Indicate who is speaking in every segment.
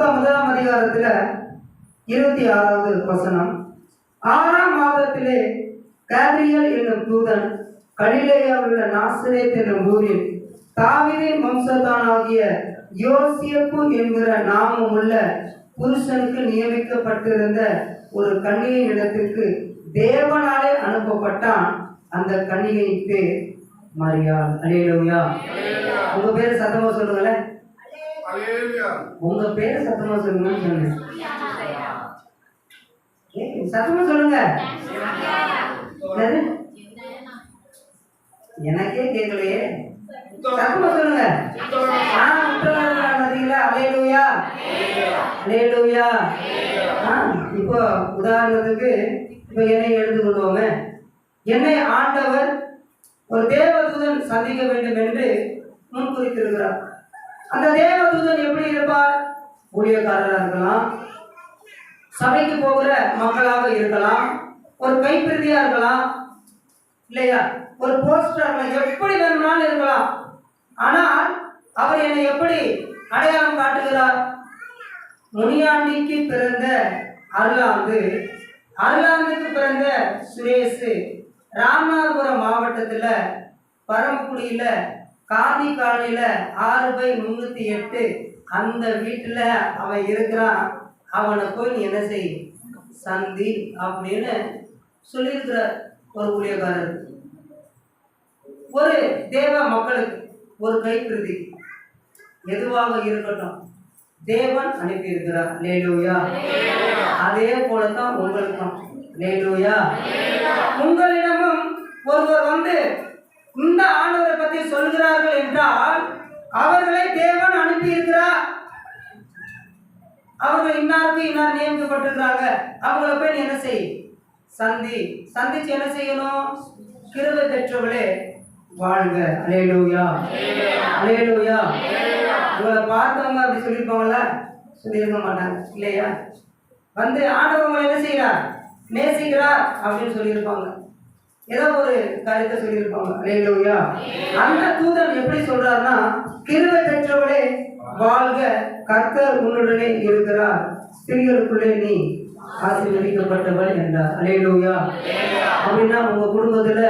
Speaker 1: லூக்கா 1ஆம் அதிகாரத்துல 26வது வசனம். 6ஆம் மாதத்திலே கேப்ரியல் என்னும் தூதன் கலிலேயாவில் உள்ள நாசரேத் என்னும் ஊரில் தாவீதின் வம்சத்தானாகிய யோசேப்பு என்கிற நாமம் உள்ள புருஷனுக்கு நியமிக்கப்பட்டிருந்த ஒரு கன்னிகையின் இடத்திற்கு தேவனாலே அனுப்பப்பட்டான். அந்த கன்னிகையின் பேர் மரியாள். அல்லேலூயா. உங்க பேரு சத்தமா சொல்லுங்களேன். உங்க பேரு சத்தமா சொல்லுங்கன்னு சொன்னேன். சத்தமா சொல்லுங்க. எனக்கே கேட்கலையே. சத்தமா சொல்லுங்க. அல்லேலூயா, அல்லேலூயா. இப்போ உதாரணத்துக்கு இப்போ என்னை எடுத்துக்கொள்வோமே. என்னை ஆண்டவர் ஒரு தேவதூதன் சந்திக்க வேண்டும் என்று முன்குறித்திருக்கிறார். அந்த தேவதூதன் எப்படி இருப்பார்? ஊழியக்காரராக இருக்கலாம், சபைக்கு போகிற மக்களாக இருக்கலாம், ஒரு கைப்பிரதியா இருக்கலாம், இல்லையா, ஒரு போஸ்டர், எப்படி வேணும்னாலும் இருக்கலாம். ஆனால் அவர் என்னை எப்படி அடையாளம் காட்டுகிறார்? முனியாண்டிக்கு பிறந்த அருளாந்து, அருளாந்துக்கு பிறந்த சுரேஷ் ராமநாதபுரம் மாவட்டத்தில் பரமக்குடியில் காந்தி காலனியில் 6/308 அந்த வீட்டில் அவன் இருக்கிறான். அவனை போய் நீ என்ன செய், சந்தி அப்படின்னு சொல்லியிருக்கிறார் ஒரு ஊழியக்காரர். ஒரு தேவ மக்களுக்கு ஒரு கைப்பிரதி எதுவாக இருக்கட்டும் தேவன் அனுப்பியிருக்கிறார். அல்லேலூயா. அதே போலதான் உங்களுக்கும். அல்லேலூயா. உங்களிடமும் ஒருவர் வந்து இந்த ஆண்டவரை பற்றி சொல்கிறார்கள் என்றால் அவர்களை தேவன் அனுப்பி இருக்கிறார். அவர்கள் இன்னாருக்கு இன்னார் நியமிக்கப்பட்டிருக்கிறாங்க. அவங்கள போய் என்ன செய், சந்திச்சு என்ன செய்யணும்? கிருபை பெற்றவர்களே வாழ்க. அல்லேலூயா, அல்லேலூயா. உங்களை பார்த்தவங்க அப்படி சொல்லியிருப்பாங்களா? சொல்லியிருக்க மாட்டாங்க, இல்லையா? வந்து ஆண்டவங்களை என்ன செய்கிறார், நேசிக்கிறார் அப்படின்னு சொல்லியிருப்பாங்க. ஏதோ ஒரு காரியத்தை சொல்லியிருப்பாங்க. அல்லேலூயா. அந்த தூதன் எப்படி சொல்றாருன்னா, கிருபை பெற்றவளே வாழ்க, கர்த்தர் உன்னுடனே இருக்கிறார், ஸ்திரீகளுக்குள்ளே நீ ஆசீர்வதிக்கப்பட்டவள் என்றார். அல்லேலூயா. அப்படின்னா உங்க குடும்பத்துல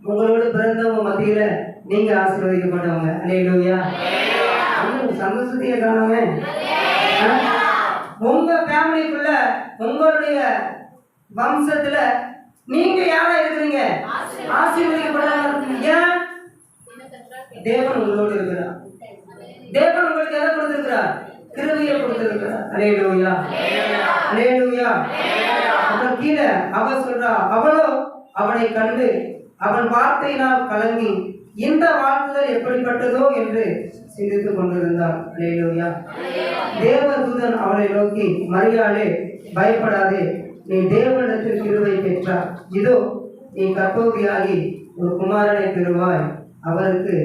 Speaker 1: உங்களோட பிறந்தவங்க மத்தியில நீங்க ஆசீர்வதிக்கப்பட்டவங்க. அல்லேலூயா. சந்தோஷத்தையே காணாமே. உங்க ஃபேமிலிக்குள்ள உங்களுடைய வம்சத்துல நீங்க யாரா இருக்கிறீங்க? ஆசீர்வதிக்கப்பட்டவங்க. ஏன்? தேவன் உங்களோடு இருக்கிறார். தேவன் உங்களுக்கு எதை கொடுத்திருக்கிறார்? கிருபையை கொடுத்திருக்கிறார். அல்லேலூயா, அல்லேலூயா. அப்புறம் கீழே அவ சொல்றா, அவளோ அவனை கண்டு அவன் வார்த்தையினால் கலங்கி இந்த வாழ்த்துதல் எப்படிப்பட்டதோ என்று சிந்தித்துக் கொண்டிருந்தார். அல்லேலூயா. தேவதூதன் அவளை நோக்கி, மரியாளே பயப்படாதே, நீ தேவனிடத்தில் கிருபை பெற்றார். இதோ நீ கர்ப்பவதியாகி ஒரு குமாரனை பெறுவாய், அவருக்கு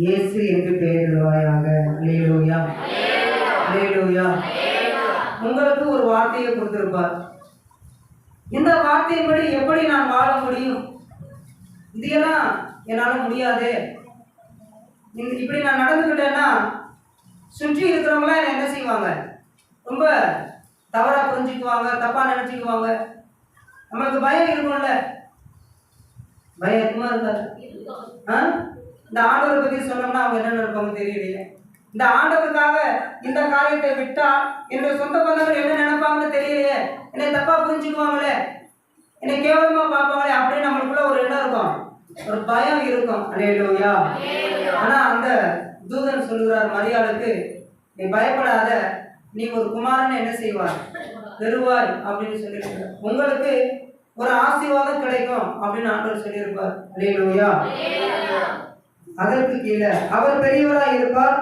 Speaker 1: இயேசு என்று பெயரிடுவாயாக. அல்லேலூயா, அல்லேலூயா. உங்களுக்கு ஒரு வார்த்தையை கொடுத்திருப்பார். இந்த வார்த்தையின்படி எப்படி நான் வாழ முடியும்? இதெல்லாம் என்னால முடியாது, இப்படி நான் நடந்துக்கிட்டேன்னா சுற்றி இருக்கிறவங்கள என்ன செய்வாங்க? ரொம்ப தவறா புரிஞ்சுக்குவாங்க, தப்பா நினைச்சுக்குவாங்க. நம்மளுக்கு பயம் இருக்கும்ல, பயம் இருக்குமா இருக்காது? இந்த ஆண்டவரை பத்தி சொன்னோம்னா அவங்க என்ன நினைப்பாங்க தெரியலையே. இந்த ஆண்டவருக்காக இந்த காரியத்தை விட்டா என்னுடைய சொந்த பந்தங்கள் என்ன நினைப்பாங்கன்னு தெரியலையே, என்னை தப்பா புரிஞ்சுக்குவாங்களே, என்னை கேவலமா பார்ப்பாங்களே அப்படின்னு நம்மளுக்குள்ள ஒரு இடம் இருக்கும், ஒரு பயம் இருக்கும். அல்லேலூயா. ஆனா அந்த தூதன் சொல்லுகிறார் மரியாளுக்கு, நீ பயப்படாத, நீ ஒரு குமாரனை என்ன செய்வார், பெறுவாய் அப்படின்னு சொல்லியிருக்கிறார். உங்களுக்கு ஒரு ஆசீர்வாதம் கிடைக்கும் அப்படின்னு ஆண்டவர் சொல்லியிருப்பார். அல்லேலூயா. அதற்கு கீழே அவர் பெரியவராய் இருப்பார்,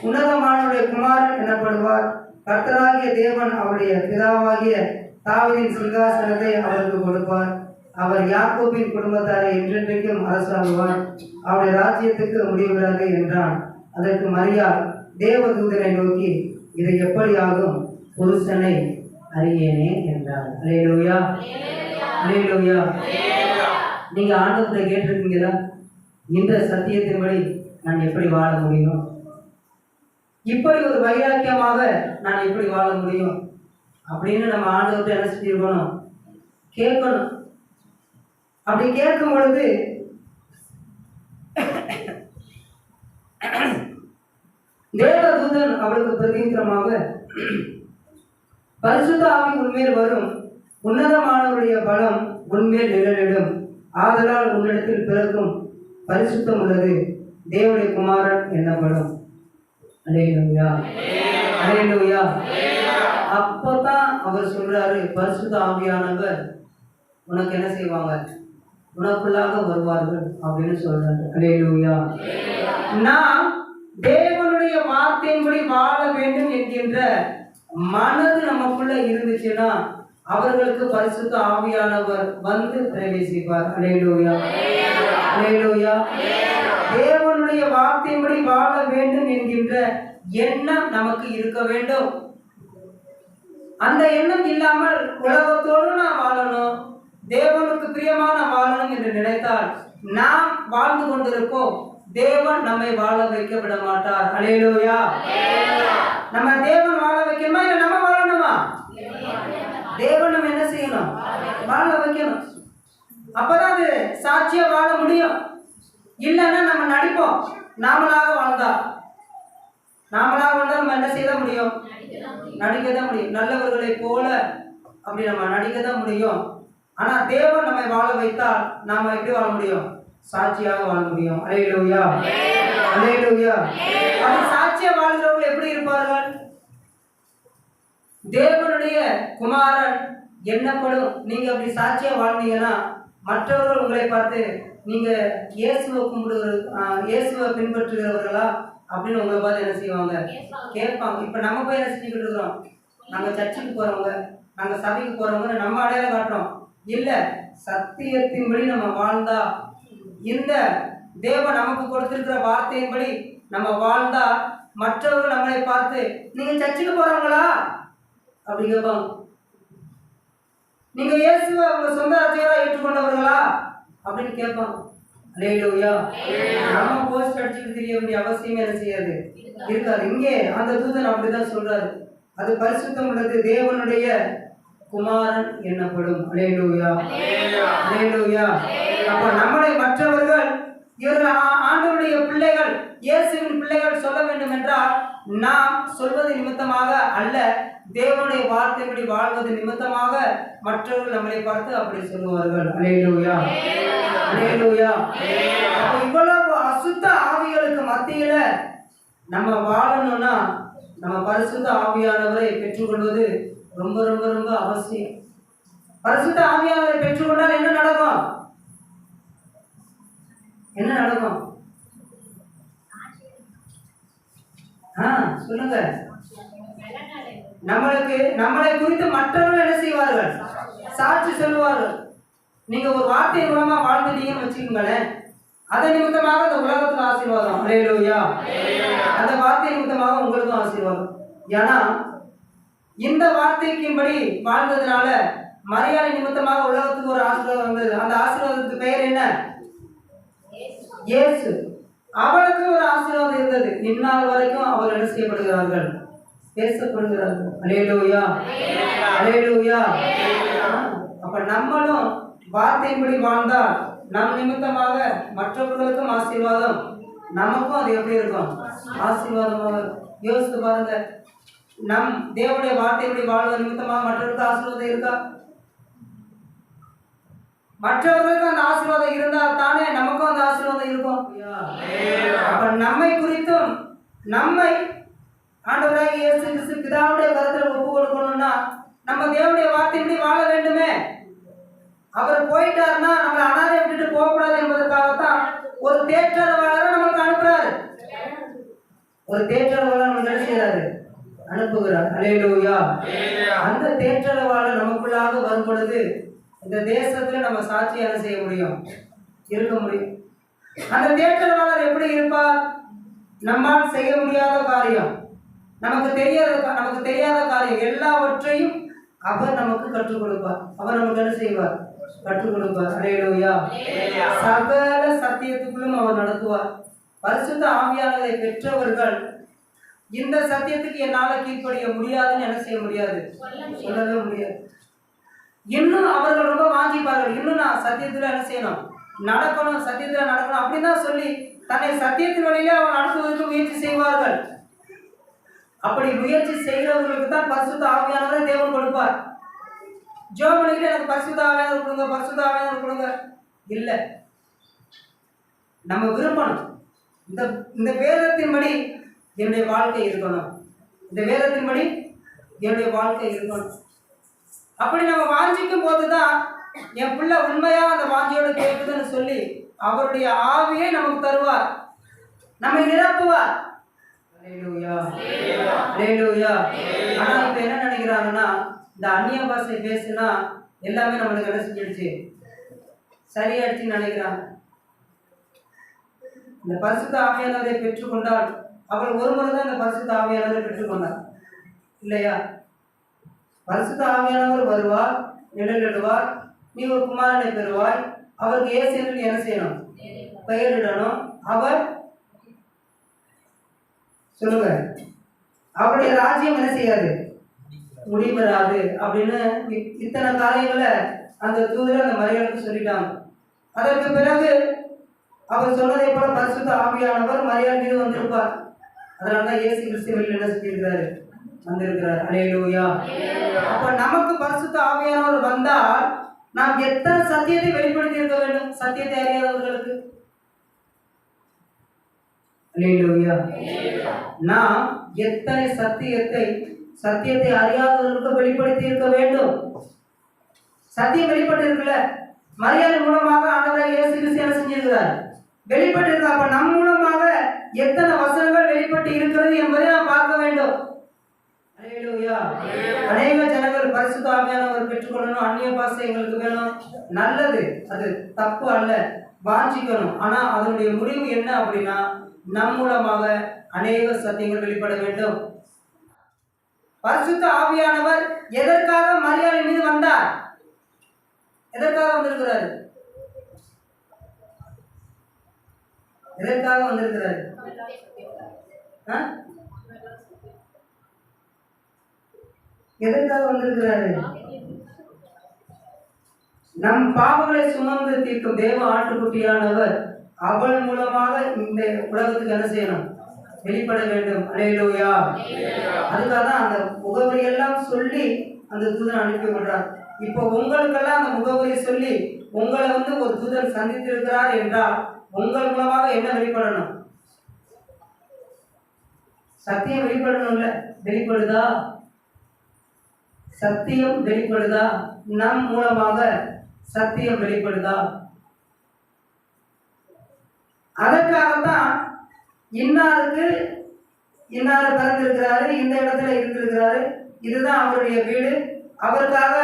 Speaker 1: உன்னதமானவருடைய குமாரன் எனப்படுவார், கர்த்தராகிய தேவன் அவருடைய பிதாவாகிய தாவீதின் சிங்காசனத்தை அவருக்கு கொடுப்பார், அவர் யாக்கோபின் குடும்பத்தாரை என்றென்றைக்கும் அரசாங்குவார், அவருடைய ராஜ்யத்துக்கு முடிவுறாது என்றான். அதற்கு மரியாள் தேவதூதனை நோக்கி, இது எப்படி ஆகும், புருஷனை அறியேனே என்றார். அல்லேலூயா, அல்லேலூயா. நீங்க ஆண்டவரை கேட்டிருக்கீங்களா? இந்த சத்தியத்தின்படி நான் எப்படி வாழ முடியும்? இப்படி ஒரு வைராக்கியமாக நான் எப்படி வாழ முடியும் அப்படின்னு நம்ம ஆண்டவர்கிட்ட என்ன செஞ்சிருக்கணும், கேட்கணும். அப்படி கேட்கும் பொழுது தேவதூதன் அவளுக்கு பிரதித்திரமாக, பரிசுத்த ஆவி உன்மேல் வரும், உன்னதமானவருடைய பலம் உன்மேல் நிழலிடும், ஆதலால் உன்னிடத்தில் பிறக்கும் பரிசுத்தம் உள்ளது, தேவனுடைய குமாரன் என்னப்படும். அல்லேலூயா, அல்லேலூயா. அப்பதான் அவர் சொல்றாரு, பரிசுத்த ஆவியானவர் உனக்கு என்ன செய்வாங்க, உனக்குள்ளாக வருவார்கள் அப்படின்னு சொல்றாரு. அல்லேலூயா. நாம் தேவனுடைய வார்த்தையின்படி வாழ வேண்டும் என்கின்ற மனது நமக்குள்ள இருந்துச்சுன்னா அவர்களுக்கு பரிசுத்த ஆவியானவர் வந்து பிரவேசிப்பார். அல்லேலூயா, அல்லேலூயா. தேவனுடைய வார்த்தையின்படி வாழ வேண்டும் என்கின்ற எண்ணம் நமக்கு இருக்க வேண்டும். அந்த எண்ணம் இல்லாமல் உலகத்தோடு நான் வாழணும், தேவனுக்கு பிரியமான வாழணும் என்று நினைத்தால் நாம் வாழ்ந்து கொண்டிருப்போம், தேவன் நம்மை வாழ வைக்க விட மாட்டார். அல்லேலூயா. நம்ம தேவன் வாழ வைக்கணுமா இல்ல நம்ம வாழணுமா? தேவன் நம்ம என்ன செய்யணும், வாழ வைக்கணும். அப்பதான் அது சாட்சியா வாழ முடியும். இல்லைன்னா நம்ம நடிப்போம். நாமளாக வாழ்ந்தால் நம்ம என்ன செய்ய முடியும், நடிக்க தான் முடியும். நல்லவர்களை போல அப்படி நம்ம நடிக்க தான் முடியும். ஆனா தேவன் நம்மை வாழ வைத்தால் நாம எப்படி வாழ முடியும், சாட்சியாக வாழ முடியும். அல்லேலூயா, அல்லேலூயா. அப்படி சாட்சியா வாழ்கிறவர்கள் எப்படி இருப்பார்கள், தேவனுடைய குமாரன் என்னப்படும். நீங்க அப்படி சாட்சியா வாழ்ந்தீங்கன்னா மற்றவர்கள் உங்களை பார்த்து நீங்க இயேசுவை இயேசுவை பின்பற்றுகிறவர்களா அப்படின்னு உங்களை பார்த்து என்ன செய்வாங்க, கேட்பாங்க. இப்ப நம்ம போய் என்ன செஞ்சுக்கிட்டு இருக்கிறோம், நாங்க சர்ச்சுக்கு போறவங்க, நாங்க சபைக்கு போறவங்க நம்ம அடையாளம் காட்டுறோம். இல்ல, சத்தியத்தின்படி நம்ம வாழ்ந்தா, இந்த தேவன் நமக்கு கொடுத்திருக்கிற வார்த்தையின்படி நம்ம வாழ்ந்தா மற்றவர்கள் நம்மளை பார்த்து நீங்க சர்ச்சுக்கு போறவங்களா அப்படி கேட்பாங்க. நீங்க இயேசுவை உங்க சொந்த ரட்சகரா ஏற்றுக்கொண்டவர்களா அப்படின்னு கேட்பாங்க. அல்லேலூயா. நம்ம போஸ்ட் அடிச்சுட்டு தெரிய வேண்டிய அவசியம் என்ன செய்யாது, இருக்காது. இங்கே அந்த தூதன் அப்படிதான் சொல்றாரு, அது பரிசுத்தம் உள்ளது, தேவனுடைய குமாரன் என்னப்படும். அல்லேலூயா, அல்லேலூயா. அப்ப நம்மளை மற்றவர்கள் இவர்கள் ஆண்டவருடைய பிள்ளைகள், இயேசுவின் பிள்ளைகள் சொல்ல வேண்டும் என்றால் நாம் சொல்வது நிமித்தமாக அல்ல, தேவனுடைய வார்த்தைப்படி வாழ்வது நிமித்தமாக மற்றவர்கள் நம்மளை பார்த்து அப்படி சொல்லுவார்கள். அல்லேலூயா, அல்லேலூயா. அப்ப இவ்வளவு அசுத்த ஆவிகளுக்கு மத்தியில நம்ம வாழணும்னா நம்ம பரிசுத்த ஆவியானவரை பெற்றுக்கொள்வது ரொம்ப ரொம்ப ரொம்ப அவசியம். பரிசுத்த ஆவியானவரை பெற்றுக்கொண்டால் என்ன நடக்கும், என்ன நடக்கும்? சொல்லுங்க. நம்மளை குறித்து மற்றவர்கள் என்ன செய்வார்கள், சாட்சி சொல்லுவார்கள். நீங்க ஒரு வார்த்தை மூலமா வாழ்ந்துட்டீங்கன்னு வச்சுக்கோங்களேன், அதன் நிமித்தமாக அந்த உலகத்துக்கு ஆசீர்வாதம். அல்லேலூயா. அந்த வார்த்தை நிமித்தமாக உங்களுக்கும் ஆசீர்வாதம். ஏன்னா இந்த வார்த்தைக்கின்படி வாழ்ந்ததுனால மரியாதை நிமித்தமாக உலகத்துக்கு ஒரு ஆசீர்வாதம் வந்தது. அந்த ஆசீர்வாதத்துக்கு பெயர் என்ன, இயேசு. அவளுக்கு ஒரு ஆசீர்வாதம் இருந்தது. இந்நாள் வரைக்கும் அவர் என்ன செய்யப்படுகிறார்கள், பேசப்படுகிறார்கள். அல்லேலூயா, அல்லேலூயா. அப்ப நம்மளும் வார்த்தையின்படி வாழ்ந்தால் நம் நிமித்தமாக மற்றவர்களுக்கும் ஆசீர்வாதம், நமக்கும் அது எப்படி இருக்கும், ஆசீர்வாதமாக. யோசித்து பாருங்க, நம் தேவனுடைய வார்த்தையின்படி வாழ்வது நிமித்தமாக மற்றவர்களுக்கு ஆசீர்வாதம் இருக்கா? மற்றவர்களுக்கு அந்த ஆசீர்வாதம் இருந்தால் தானே நமக்கும் அந்த ஆசீர்வாதம் இருக்கும். அப்ப நம்மை குறித்தும் நம்மை ஆண்டவராகிய இயேசு கிறிஸ்து பிதாவுடைய கருத்துல ஒப்பு கொடுக்கணும்னா நம்ம தேவனுடைய வார்த்தையின்படி வாழ வேண்டுமே. அவர் போயிட்டாருன்னா நம்மளை அனாதை விட்டுட்டு போகக்கூடாது என்பதற்காகத்தான் ஒரு தேற்றரவாளரை நமக்கு அனுப்புறாரு. ஒரு தேற்றரவாளர் நம்ம என்ன செய்யறாரு, அனுப்புகிறார். அல்லேலூயா. அந்த தேற்றரவாளர் நமக்குள்ளாக வரும் பொழுது இந்த தேசத்துல நம்ம சாட்சியாக செய்ய முடியும், இருக்க முடியும். அந்த தேற்றரவாளர் எப்படி இருப்பார், நம்மால் செய்ய முடியாத காரியம், நமக்கு தெரியாத காரியம் எல்லாவற்றையும் அவர் நமக்கு கற்றுக் கொடுப்பார். அவர் நமக்கு என்ன செய்வார், கற்றுக் கொடுப்பார். அல்லேலூயா. சகல சத்தியத்துக்குள்ளும் அவர் நடத்துவார். பரிசுத்த ஆவியானவரை பெற்றவர்கள் இந்த சத்தியத்துக்கு என்னால கீழ்ப்படிய முடியாதுன்னு என்ன செய்ய முடியாது, சொல்லவே முடியாது. இன்னும் அவர்கள் ரொம்ப வாஞ்சிப்பார்கள், இன்னும் நான் சத்தியத்துல என்ன செய்யணும், நடக்கணும், சத்தியத்துல நடக்கணும் அப்படின்னு தான் சொல்லி தன்னை சத்தியத்தின் வழியிலே அவன் நடத்துவதற்கு முயற்சி செய்வார்கள். அப்படி முயற்சி செய்கிறவர்களுக்கு தான் பரிசுத்த ஆவியானவரை தேவன் கொடுப்பார். ஜெபம் பண்ணிட்டு எனக்கு பரிசுத்த ஆவியானவர் கொடுங்க, பரிசுத்த ஆவியானவர் கொடுங்க இல்ல. நம்ம விரும்பணும், இந்த இந்த வேதத்தின்படி என்னுடைய வாழ்க்கை இருக்கணும், இந்த வேதத்தின்படி என்னுடைய வாழ்க்கை இருக்கணும். அப்படி நம்ம வாஞ்சிக்கும் போதுதான் என் பிள்ளை உண்மையா அந்த வாஞ்சியோட கேட்குதுன்னு சொல்லி அவருடைய ஆவியை நமக்கு தருவார், நம்மை நிரப்புவார். ஆனா இப்ப என்ன நினைக்கிறாங்கன்னா, இந்த அந்நிய பாஷை பேசுனா எல்லாமே நம்மளுக்கு என்ன செஞ்சிடுச்சு, சரியாயிடுச்சுன்னு நினைக்கிறாங்க. இந்த பரிசுத்த ஆவியானவரை பெற்றுக்கொண்டால் அவள் ஒரு முறை தான் இந்த பரிசுத்த ஆவியானவரை பெற்றுக்கொண்டார் இல்லையா? பரிசுத்த ஆவியானவர் வருவார், நிழலிடுவார், நீ ஒரு குமாரனை பெறுவாய், அவருக்கு இயேசு என்று என்ன செய்யணும், பெயரிடணும். அவர் சொல்லுங்க, அவருடைய ராஜ்யம் என்ன செய்யாது, முடிவராது அப்படின்னு இத்தனை காரியங்களை அந்த தூதர் அந்த மரியாளுக்கு சொல்லிட்டாங்க. அதற்கு பிறகு அவர் சொன்னதை போல பரிசுத்த ஆவியானவர் மரியாள் மீது வந்திருப்பார். அதனாலதான் இயேசு கிறிஸ்துவில் என்ன செஞ்சிருக்கிறாரு, வந்திருக்கிறார். அல்லேலூயா. அப்ப நமக்கு பரிசுத்த ஆவியானவர் வந்தால் நாம் எத்தனை சத்தியத்தை வெளிப்படுத்தி இருக்க வேண்டும், சத்தியத்தை அறியாதவர்களுக்கு. அல்லேலூயா. நாம் எத்தனை சத்தியத்தை அறியாதவர்களுக்கு வெளிப்படுத்தி இருக்க வேண்டும். சத்தியம் வெளிப்பட்டு இருக்குல்ல, மரியாதை மூலமாக ஆண்டவரை இயேசு கிறிஸ்து என்ன செஞ்சிருக்கிறார், வெளிப்பட்டு இருக்கு. அப்ப நம் மூலமாக எத்தனை வசனங்கள் வெளிப்பட்டு இருக்கிறது என்பதை நாம் பார்க்க வேண்டும். அல்லேலூயா. அநேக ஜனங்கள் பரிசுத்த ஆவியானவர் பெற்றுக்கொள்ளணும், அந்நிய பாஷை எங்களுக்கு வேணும், நல்லது, அது தப்பு அல்ல, வாஞ்சிக்கணும். ஆனா அதனுடைய முடிவு என்ன அப்படின்னா, நம் மூலமாக அநேக சத்தியங்கள் வெளிப்பட வேண்டும். பரிசுத்த ஆவியானவர் எதற்காக மரியாதை மீது வந்தார், எதற்காக வந்திருக்கிறார், எதற்காக வந்திருக்கிறார், எதற்காக வந்திருக்கிறாரு, நம் பாவங்களை சுமந்து தீர்க்கும் தேவ ஆட்டுக்குட்டியானவர் அவள் மூலமாக இந்த உலகத்துக்கு என்ன செய்யணும், வெளிப்பட வேண்டும். அல்லேலூயா. அதுக்காக தான் அந்த முகவரி எல்லாம் சொல்லி அந்த தூதன் அனுப்பி விடுறார். இப்போ உங்களுக்கெல்லாம் அந்த முகவரி சொல்லி உங்களை ஒரு தூதன் சந்தித்திருக்கிறார் என்றால் உங்கள் மூலமாக என்ன வெளிப்படணும், சத்தியம் வெளிப்படணும்ல. வெளிப்படுதா, சத்தியம் வெளிப்படுதா, நம் மூலமாக சத்தியம் வெளிப்படுதா? அதற்காகத்தான் இன்னாருக்கு இன்னார் பிறந்திருக்கிறாரு, இந்த இடத்துல இருந்திருக்கிறாரு, இதுதான் அவருடைய வீடு, அவருக்காக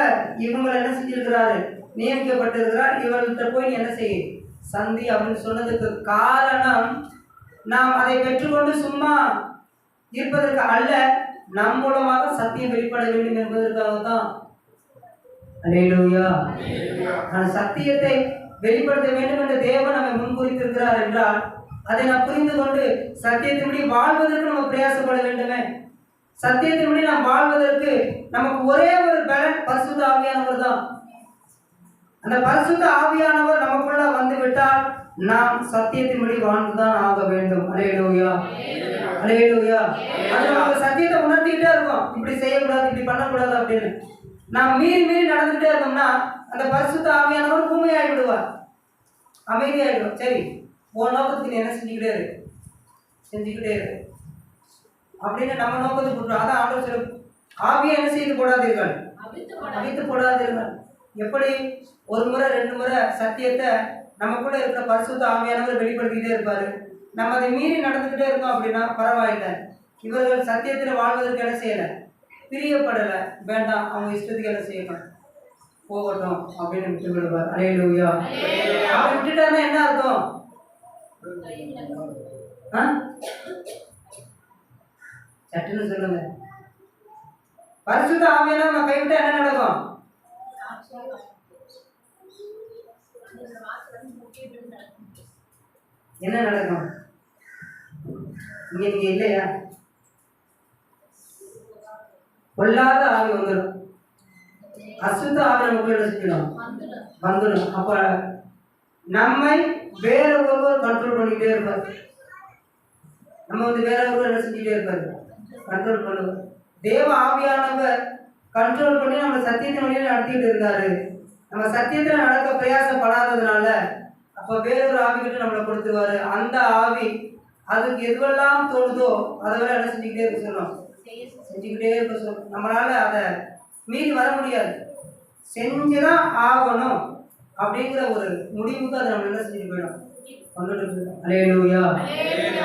Speaker 1: இவங்களை என்ன செஞ்சிருக்கிறாரு, நியமிக்கப்பட்டிருக்கிறார், இவர்கிட்ட போய் என்ன செய்ய சந்தி அப்படின்னு சொன்னதுக்கு காரணம், நாம் அதை பெற்றுக்கொண்டு சும்மா இருப்பதற்கு அல்ல, நம் மூலமாக சத்தியம் வெளிப்பட வேண்டும் என்பதற்காக தான். அல்லேலூயா. அந்த சத்தியத்தை வெளிப்படுத்த வேண்டும் என்று தேவன் நம்மை முன்குறித்திருக்கிறார் என்றால் அதை நாம் புரிந்து கொண்டு சத்தியத்தின்படி வாழ்வதற்கு நம்ம பிரயாசப்பட வேண்டுமே. சத்தியத்தின்படி நாம் வாழ்வதற்கு நமக்கு ஒரே ஒரு பலன் பரிசுத்த ஆவியானவர் தான். அந்த பரிசுத்த ஆவியானவர் நமக்குள்ள வந்து விட்டால் நாம் சத்தியத்தின்படி வாழ்ந்துதான் ஆக வேண்டும். அல்லேலூயா. அல்லேலூயா. அது நமக்கு சத்தியத்தை உணர்த்திக்கிட்டே இருக்கும், இப்படி செய்யக்கூடாது, இப்படி பண்ணக்கூடாது அப்படின்னு. நாம் மீறி நடந்துகிட்டே இருந்தோம்னா அந்த பரிசுத்த ஆவியானவர் பூமியாகி விடுவார், அமைதியாகிடும். சரி, உன் நோக்கத்துக்கு நீ என்ன செஞ்சுக்கிட்டே இரு அப்படின்னு நம்ம நோக்கத்துக்கு விட்டுரும். அதான் ஆண்டவர் சொல்லு, ஆவியை என்ன செய்து போடாதீர்கள், அவித்து போடாதீர்கள். எப்படி ஒரு முறை 2 முறை சத்தியத்தை நமக்குள்ள இருக்கிற பரிசுத்த ஆவியானவர் வெளிப்படுத்திக்கிட்டே இருப்பாரு. நம்ம அதை மீறி நடந்துக்கிட்டே இருக்கோம் அப்படின்னா பரவாயில்லை, இவர்கள் சத்தியத்தில் வாழ்வதற்கு என்ன செய்யலை, பிரியப்படலை, வேண்டாம், அவங்க இஷ்டத்துக்கு என்ன செய்யணும், போகட்டும் அப்படின்னு விட்டு விடுவார். அல்லேலூயா. அப்படி விட்டுட்டாருன்னா என்ன அர்த்தம், சட்டுன்னு சொல்லுங்க. பரிசுத்த ஆவியானவர் நம்ம கைவிட்டா என்ன நடக்கும், என்ன நடக்கும், நீங்க இல்லையா, பொல்லாத ஆவி வந்துடும். அசுத்த ஆவி நமக்குள்ள என்ன செய்யணும்? வந்துடும். அப்ப நம்மை வேற ஒருவர் கண்ட்ரோல் பண்ணிக்கிட்டே இருப்பார். நம்ம வேற ஒருவர் என்ன செஞ்சுட்டே இருப்பாரு? கண்ட்ரோல் பண்ணுவார். தேவ ஆவியானவர் கண்ட்ரோல் பண்ணி நம்ம சத்தியத்தின் வழியில் நடத்திட்டு இருக்காரு. நம்ம சத்தியத்தில் நடக்க பிரயாசப்படாததுனால அப்போ வேறொரு ஆவிகிட்ட நம்மளை கொடுத்துருவாரு. அந்த ஆவி அதுக்கு எதுவெல்லாம் தோணுதோ அதெல்லாம் என்ன செஞ்சுக்கிட்டே இருக்க சொல்லணும், செஞ்சுக்கிட்டே இருக்க சொல்லணும். நம்மளால அதை மீறி வர முடியாது, செஞ்சுதான் ஆகணும் அப்படிங்கிற ஒரு முடிவுக்கு அதை நம்ம என்ன செஞ்சுட்டு போயிடும், கொண்டுட்டு போயிடும். அல்லேலூயா,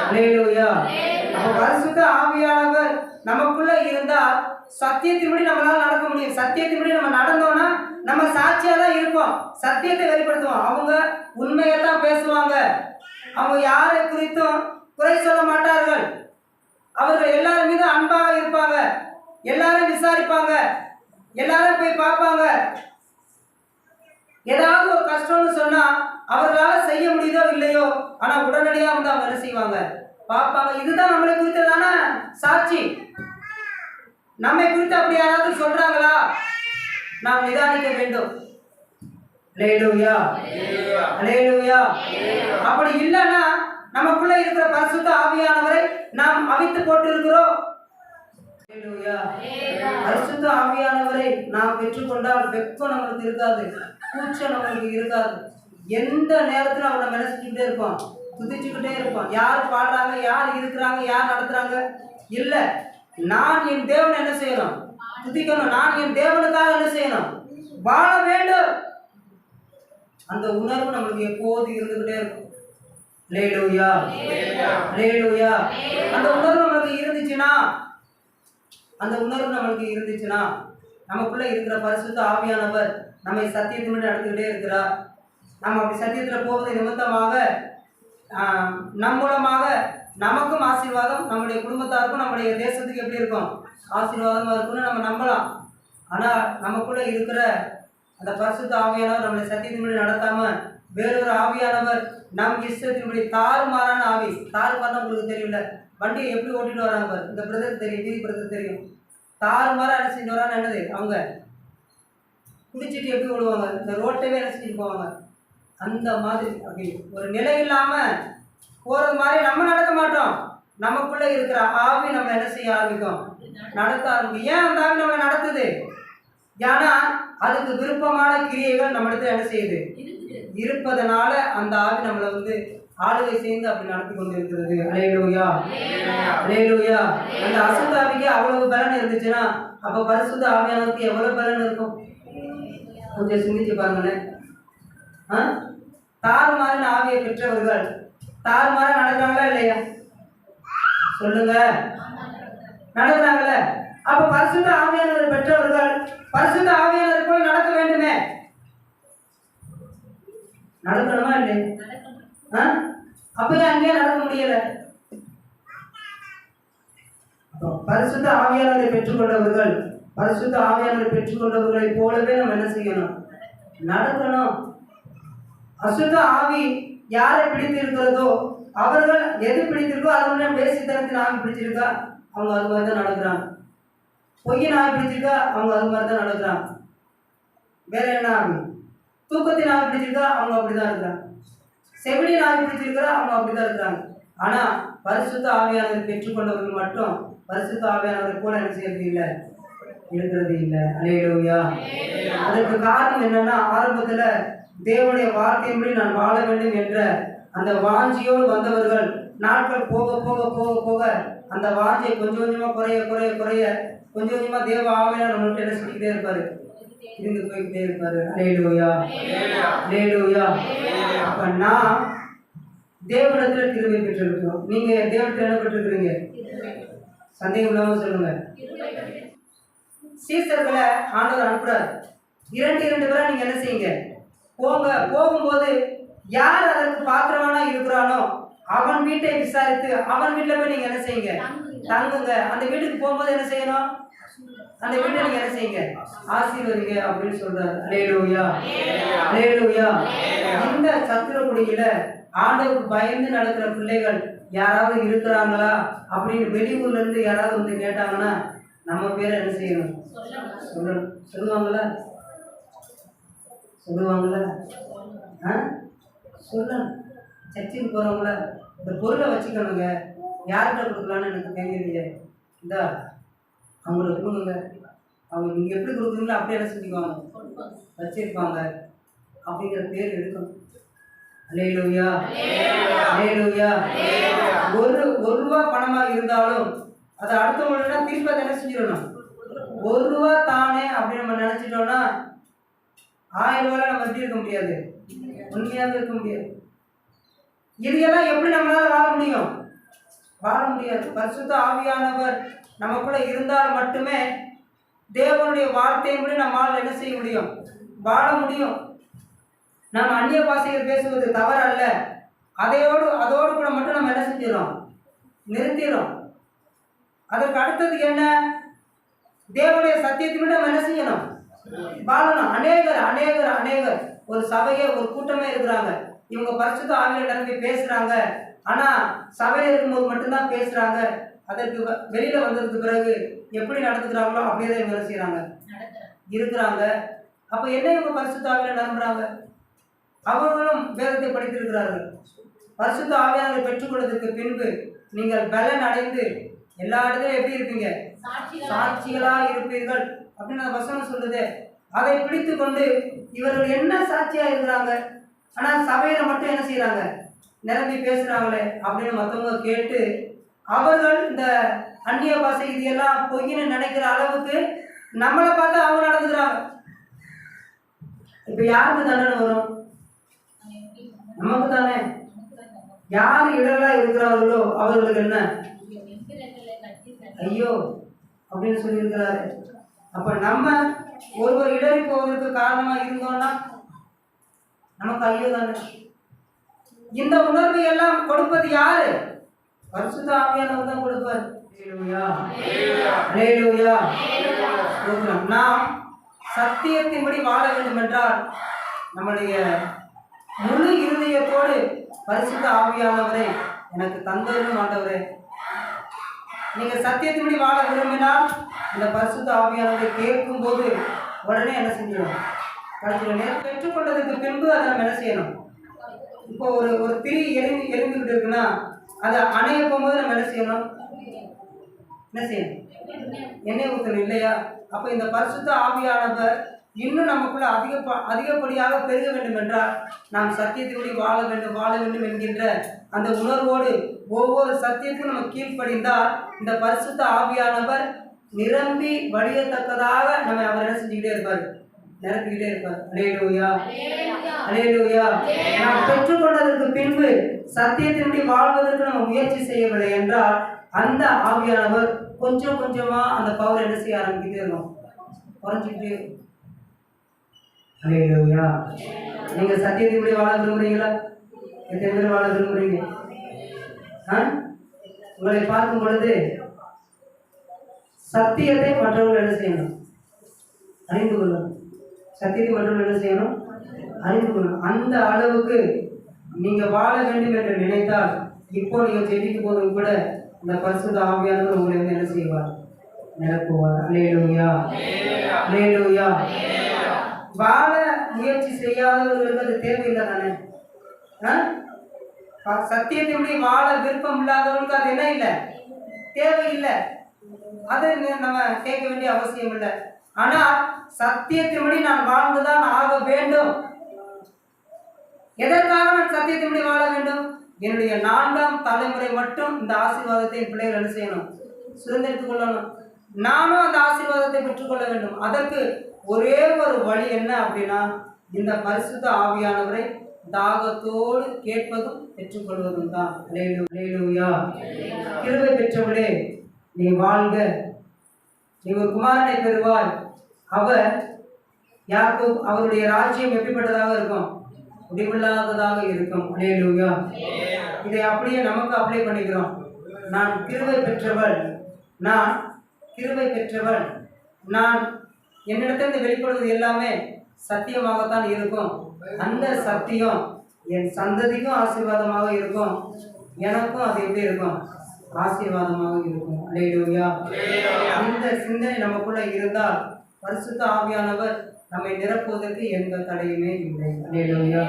Speaker 1: அல்லேலூயா. அப்போ பரிசுத்த ஆவியானவர் நமக்குள்ள இருந்தா சத்தியத்தின்படி நம்மளால நடக்க முடியும். சத்தியத்தின்படி நம்ம நடந்தோம்னா நம்ம சாட்சியா தான் இருப்போம், சத்தியத்தை வெளிப்படுத்துவோம். அவங்க உண்மையெல்லாம் பேசுவாங்க, அவங்க யாரை குறித்தும் குறை சொல்ல மாட்டார்கள். அவர்கள் எல்லாரும் மீது அன்பாக இருப்பாங்க, எல்லாரும் விசாரிப்பாங்க, எல்லாரும் போய் பார்ப்பாங்க. ஏதாவது ஒரு கஷ்டம்னு சொன்னா அவர்களால் செய்ய முடியுதோ இல்லையோ, ஆனா உடனடியாக வந்து அவங்க என்ன செய்வாங்க, பார்ப்பாங்க. இதுதான் நம்மளை குறித்ததான சாட்சி. நம்மை குறித்து அப்படி யாராவது சொல்றாங்களா, நாம் நிதானிக்க வேண்டும். அல்லேலூயா, அல்லேலூயா. அப்படி இல்லைன்னா நமக்குள்ள இருக்கிற பரிசுத்த ஆவியானவரை நாம் அவித்து போட்டு இருக்கிறோம். பரிசுத்த ஆவியானவரை நாம் பெற்றுக்கொண்டால் வெப்பம் நம்மளுக்கு இருக்காது, கூச்சம் நம்மளுக்கு இருக்காது. எந்த நேரத்தில் அவரை நினைச்சுக்கிட்டே இருப்போம், துதிச்சுக்கிட்டே இருப்போம். யார் பாடுறாங்க, யார் இருக்கிறாங்க, யார் நடத்துறாங்க இல்லை, நான் என் தேவனை என்ன செய்யணும், துதிக்கணும். நான் என் தேவனுக்காக என்ன செய்யணும், வாழ வேண்டும். அந்த உணர்வு நம்மளுக்கு எப்போது இருந்துகிட்டே இருக்கும். அல்லேலூயா, அல்லேலூயா. அந்த உணர்வு நம்மளுக்கு இருந்துச்சுன்னா, அந்த உணர்வு நம்மளுக்கு இருந்துச்சுன்னா நமக்குள்ள இருக்கிற பரிசுத்த ஆவியானவர் நம்மை சத்தியத்தின்படி நடத்திக்கிட்டே இருக்கிறார். நம்ம அப்படி சத்தியத்தில் போவது நிமித்தமாக நம் மூலமாக நமக்கும் ஆசீர்வாதம், நம்முடைய குடும்பத்தாருக்கும் நம்முடைய தேசத்துக்கு எப்படி இருக்கும், ஆசீர்வாதமாக இருக்கும்னு நம்ம நம்பலாம். ஆனால் நமக்குள்ள இருக்கிற அந்த பரிசுத்த ஆவியானவர் நம்மளை சத்தியத்தின்படி நடத்தாம வேறொரு ஆவியானவர் நம் இஷ்டத்தின்படி தாறுமாறான ஆவி. தாறுமாறான உங்களுக்கு தெரியல, வண்டியை எப்படி ஓட்டிட்டு வராங்க பாரு, இந்த பிரதர் தெரியும், நீதி பிரதர் தெரியும். தாறுமாறா என்ன செஞ்சுட்டு வரான்னு என்னது, அவங்க குடிச்சிட்டு எப்படி ஓடுவாங்க, இந்த ரோட்டவே என்ன செஞ்சுட்டு போவாங்க. அந்த மாதிரி அப்படி ஒரு நிலை இல்லாம போறது மாதிரி நம்ம நடக்க மாட்டோம். நமக்குள்ள இருக்கிற ஆவி நம்ம என்ன செய்ய ஆரம்பிக்கும், நடத்த ஆரம்பிக்கும். ஏன் அந்த ஆவி நம்மளை நடத்துது? ஏன்னா அதுக்கு விருப்பமான கிரியைகள் நம்ம இடத்துல என்ன செய்யுது, இருப்பதனால அந்த ஆவி நம்மளை வந்து ஆளுகை சேர்ந்து அப்படி நடத்தி கொண்டு இருக்கிறது. அல்லேலூயா, அல்லேலூயா. அந்த அசுத்த ஆவிக்கு அவ்வளவு பலன் இருந்துச்சுன்னா அப்போ பரிசுத்த ஆவியானவருக்கு எவ்வளவு பலன் இருக்கும், கொஞ்சம் சிந்திச்சு பாருங்களேன். தாறுமாறின ஆவியை பெற்றவர்கள் தாறுமாற நடக்கிறாங்களா இல்லையா, சொல்லுங்க, நடக்கிறாங்கல்ல. அப்ப பரிசுத்த ஆவியானவரை பெற்றவர்கள் பரிசுத்த ஆவியானவர் போல நடக்க வேண்டுமே, நடக்கணுமா இல்லையா? அப்ப அங்கேயே நடக்க முடியல. பரிசுத்த ஆவியானவரை பெற்றுக்கொண்டவர்கள் பரிசுத்த ஆவியானவரை பெற்றுக்கொண்டவர்களை போலவே நம்ம என்ன செய்யணும், நடக்கணும். அசுத்த ஆவி யாரை பிடித்து இருக்கிறதோ அவர்கள் எது பிடித்திருக்கோ அது பேசித்தனத்தின் ஆவி பிடிச்சிருக்கா, அவங்க அது மாதிரி தான் நடக்கிறாங்க. பொய்யின் ஆவி பிடிச்சிருக்கா, அவங்க அது மாதிரி தான் நடக்கிறாங்க. வேற என்ன ஆவி, தூக்கத்தின் ஆவி பிடிச்சிருக்கா, அவங்க அப்படிதான் இருக்கிறாங்க. செவிலியின் ஆவி பிடிச்சிருக்கிறா, அவங்க அப்படிதான் இருக்கிறாங்க. ஆனா பரிசுத்த ஆவியானவரை பெற்றுக்கொண்டவர்கள் மட்டும் பரிசுத்த ஆவியானவரை போல என்ன செய்யறது இல்லை, இருக்கிறது இல்லை. அல்லேலூயா. அதற்கு காரணம் என்னன்னா, ஆரம்பத்துல தேவனுடைய வார்த்தையின்படி நான் வாழ வேண்டும் என்ற அந்த வாஞ்சியோடு வந்தவர்கள் நாட்கள் போக போக போக போக அந்த வாஞ்சியை கொஞ்சம் கொஞ்சமா குறைய குறைய குறைய கொஞ்சம் கொஞ்சமா தேவ ஆவியானவர் நம்மள்ட்ட என்ன செஞ்சுக்கிட்டே இருப்பாரு, இருந்து போய்கிட்டே இருப்பாரு. அல்லேலூயா, அல்லேலூயா. அப்ப நான் தேவனிடத்துல கிருபை பெற்றிருக்கிறோம். நீங்க தேவனிடத்துல என்ன பெற்றிருக்கிறீங்க, சந்தேகம் இல்லாம சொல்லுங்க. சீசர்களை ஆண்டவர் அனுப்புறாரு, 2 பேரை நீங்க என்ன செய்யுங்க, போங்க. போகும்போது யார் அதற்கு பாத்திரமானா இருக்கிறானோ அவன் வீட்டை விசாரித்து அவன் வீட்டில் போய் நீங்க என்ன செய்யுங்க, தங்குங்க. அந்த வீட்டுக்கு போகும்போது என்ன செய்யணும், அந்த வீட்டை நீங்க என்ன செய்யுங்க, ஆசீர்வதிங்க அப்படின்னு சொல்றாரு. அல்லேலூயா, அல்லேலூயா. இந்த சத்திரக்குடியில ஆண்டவருக்கு பயந்து நடக்கிற பிள்ளைகள் யாராவது இருக்கிறாங்களா அப்படின்னு வெளியூர்ல இருந்து யாராவது வந்து கேட்டாங்கன்னா நம்ம பேரை என்ன செய்யணும்? சொல்லணும். சொல்லுவாங்களா? சொல்லுவாங்களா? சொல்லணும். சர்ச்சுக்கு போகிறவங்கள இந்த பொருளை வச்சுக்கணுங்க, யார்கிட்ட கொடுக்கலான்னு எனக்கு தெரியலையே, இந்தா அவங்களுக்கு கொடுங்க, அவங்க நீங்கள் எப்படி கொடுக்குறீங்களோ அப்படியே என்ன செஞ்சுக்குவாங்க, வச்சிருப்பாங்க அப்படிங்கிற பேர் எடுக்கணும். அல்லேலூயா, அல்லேலூயா. ஒரு ரூபா பணமாக இருந்தாலும் அதை அடுத்தவங்கன்னா திருப்பி அதை என்ன செஞ்சிடணும்? ₹1 தானே அப்படின்னு நம்ம நினச்சிட்டோம்னா 1000 ரூபாய் நம்ம எப்படி இருக்க முடியாது, உண்மையாக இருக்க முடியாது. இதையெல்லாம் எப்படி நம்மளால வாழ முடியும்? வாழ முடியாது. பரிசுத்த ஆவியானவர் நமக்குள்ள இருந்தால் மட்டுமே தேவனுடைய வார்த்தையின்படி நம்மால் என்ன செய்ய முடியும்? வாழ முடியும். நம்ம அந்நிய பாஷையில் பேசுவது தவறு அல்ல. அதோடு கூட மட்டும் நம்ம என்ன செஞ்சிடறோம்? நிறுத்திடும். அதற்கு அடுத்தது என்ன? தேவனுடைய சத்தியத்தின்படி நம்ம என்ன செய்யணும்? வாழணும். அநேகர் ஒரு சபையே ஒரு கூட்டமே இருக்கிறாங்க. இவங்க பரிசுத்த ஆவியில நிரம்பி பேசுறாங்க. ஆனா சபையில இருக்கும்போது மட்டும்தான் பேசுறாங்க. அதற்கு வெளியில வந்ததுக்கு பிறகு எப்படி நடந்துக்கிறாங்களோ அப்படியே தான் இவங்க செய்யறாங்க, இருக்கிறாங்க. அப்ப என்ன இவங்க பரிசுத்த ஆவியில நிரம்புறாங்க? அவர்களும் வேதத்தை படித்திருக்கிறார்கள். பரிசுத்த ஆவியானவரை பெற்றுக்கொண்டதற்கு பின்பு நீங்கள் பலன் அடைந்து எல்லா இடத்துலையும் எப்படி இருப்பீங்க? சாட்சிகளா இருப்பீர்கள் அப்படின்னு அந்த வசனம் சொல்லுது. அதை பிடித்து கொண்டு இவர்கள் என்ன சாட்சியா இருக்கிறாங்க, ஆனா சபையில மட்டும் என்ன செய்யறாங்க? நிரம்பி பேசுறாங்களே அப்படின்னு மற்றவங்க கேட்டு அவர்கள் இந்த அந்நிய பாஷை இது எல்லாம் பொய்ன்னு நினைக்கிற அளவுக்கு நம்மளை பார்த்து அவங்க நடந்துக்கிறாங்க. இப்ப யாருக்கு தண்டனை வரும்? நமக்கு தானே. யார் இடலா இருக்கிறார்களோ அவர்களுக்கு என்ன ஐயோ அப்படின்னு சொல்லியிருக்கிறாரு. அப்ப நம்ம ஒருவர் இடறி போவதற்கு காரணமா இருந்தோம்னா நமக்கு ஐயோ தானே. இந்த உணர்வை எல்லாம் கொடுப்பது யாரு? பரிசுத்த ஆவியானவர் தான் கொடுப்பார். நாம் சத்தியத்தின்படி வாழ வேண்டும் என்றால் நம்முடைய முழு இருதயத்தோடு பரிசுத்த ஆவியானவரை எனக்கு தந்தவரும் ஆண்டவரே, நீங்க சத்தியத்தின்படி வாழ விரும்பினால் இந்த பரிசுத்த ஆவியானவரை கேட்கும் போது உடனே என்ன செஞ்சிடும்? பெற்றுக்கொண்டதுக்கு பின்பு அதை நம்ம என்ன செய்யணும்? இப்போ ஒரு திரி எரிந்துகிட்டு இருக்குன்னா அதை அணைய போகும்போது நம்ம என்ன செய்யணும்? எண்ணெய் ஊற்றணும் இல்லையா? அப்போ இந்த பரிசுத்த ஆவியானவர் இன்னும் நமக்குள்ள அதிகப்படியாக பெருக வேண்டும் என்றால் நாம் சத்தியத்தின்படி வாழ வேண்டும் என்கின்ற அந்த உணர்வோடு ஒவ்வொரு சத்தியத்தையும் நம்ம கீழ்ப்படிந்தால் இந்த பரிசுத்த ஆவியானவர் நிரம்பி வழியத்தக்கதாக நம்ம அவர் என்ன செஞ்சுக்கிட்டே இருப்பார்? நிரப்பிக்கிட்டே இருப்பார். அல்லேலூயா, அல்லேலூயா. நாம் பெற்றுக்கொண்டதற்கு பின்பு சத்தியத்தின்படி வாழ்வதற்கு நம்ம முயற்சி செய்யவில்லை என்றால் அந்த ஆவியானவர் கொஞ்சம் கொஞ்சமா அந்த பவர் என்ன செய்ய ஆரம்பிக்கிட்டே இருக்கும்? குறைஞ்சிக்கிட்டே இருக்கும். அல்லேலூயா. நீங்க சத்தியத்தின்படி வாழ விரும்புறீங்களா? எத்தனை பேர் வாழ விரும்புறீங்க? உங்களை பார்க்கும் பொழுது சத்தியத்தை மற்றவர்கள் என்ன செய்யணும்? அறிந்து கொள்ளணும். சத்தியத்தை மற்றவர்கள் என்ன செய்யணும்? அறிந்து கொள்ளணும். அந்த அளவுக்கு நீங்க வாழ வேண்டும் என்று நினைத்தால் இப்போ நீங்க ஜெபிக்கும் போதும் கூட இந்த பரிசுத்த ஆவியானவர் உங்களை வந்து என்ன செய்வார்? நிரப்புவார். அல்லேலூயா, அல்லேலூயா. வாழ முயற்சி செய்யாதவர்களுக்கு அது தேவையில்லை தானே. சத்தியத்தின்படி வாழ விருப்பம் இல்லாதவர்களுக்கு அது என்ன இல்லை? தேவையில்லை. அது நம்ம கேட்க வேண்டிய அவசியம் இல்லை. ஆனால் சத்தியத்தின்படி நான் வாழ்ந்துதான் ஆக வேண்டும். எதற்காக நான் சத்தியத்தின்படி வாழ வேண்டும்? என்னுடைய 4ஆம் தலைமுறை மட்டும் இந்த ஆசீர்வாதத்தை என் பிள்ளைகள் என்ன செய்யணும்? சுதந்திரித்துக் கொள்ளணும். நானும் அந்த ஆசீர்வாதத்தை பெற்றுக்கொள்ள வேண்டும். அதற்கு ஒரே ஒரு வழி என்ன அப்படின்னா இந்த பரிசுத்த ஆவியானவரை தாகத்தோடு கேட்பதும் பெற்றுக்கொள்வதும் தான். அல்லேலூயா. கிருபை பெற்றவளே நீ வாழ்க, நீ ஒரு குமாரனை பெறுவாய். அவர் யாக்கோபு அவருடைய ராஜ்யம் எப்படிப்பட்டதாக இருக்கும்? முடிவில்லாததாக இருக்கும். அல்லேலூயா. இதை அப்படியே நமக்கு அப்ளை பண்ணிக்கிறோம். நான் கிருபை பெற்றவள், நான் கிருபை பெற்றவள், நான் என்னிடத்திலிருந்து வெளிப்படுவது எல்லாமே சத்தியமாகத்தான் இருக்கும். அந்த சத்தியம் என் சந்ததிக்கும் ஆசீர்வாதமாக இருக்கும். எனக்கும் அது எப்படி இருக்கும்? ஆசீர்வாதமாக இருக்கும். அல்லேலூயா. இந்த சிந்தனை நமக்குள்ள இருந்தால் பரிசுத்த ஆவியானவர் நம்மை நிரப்புவதற்கு எந்த தடையுமே இல்லை. அல்லேலூயா.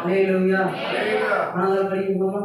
Speaker 1: அல்லேலூயா. மனதால் படிக்கும்போது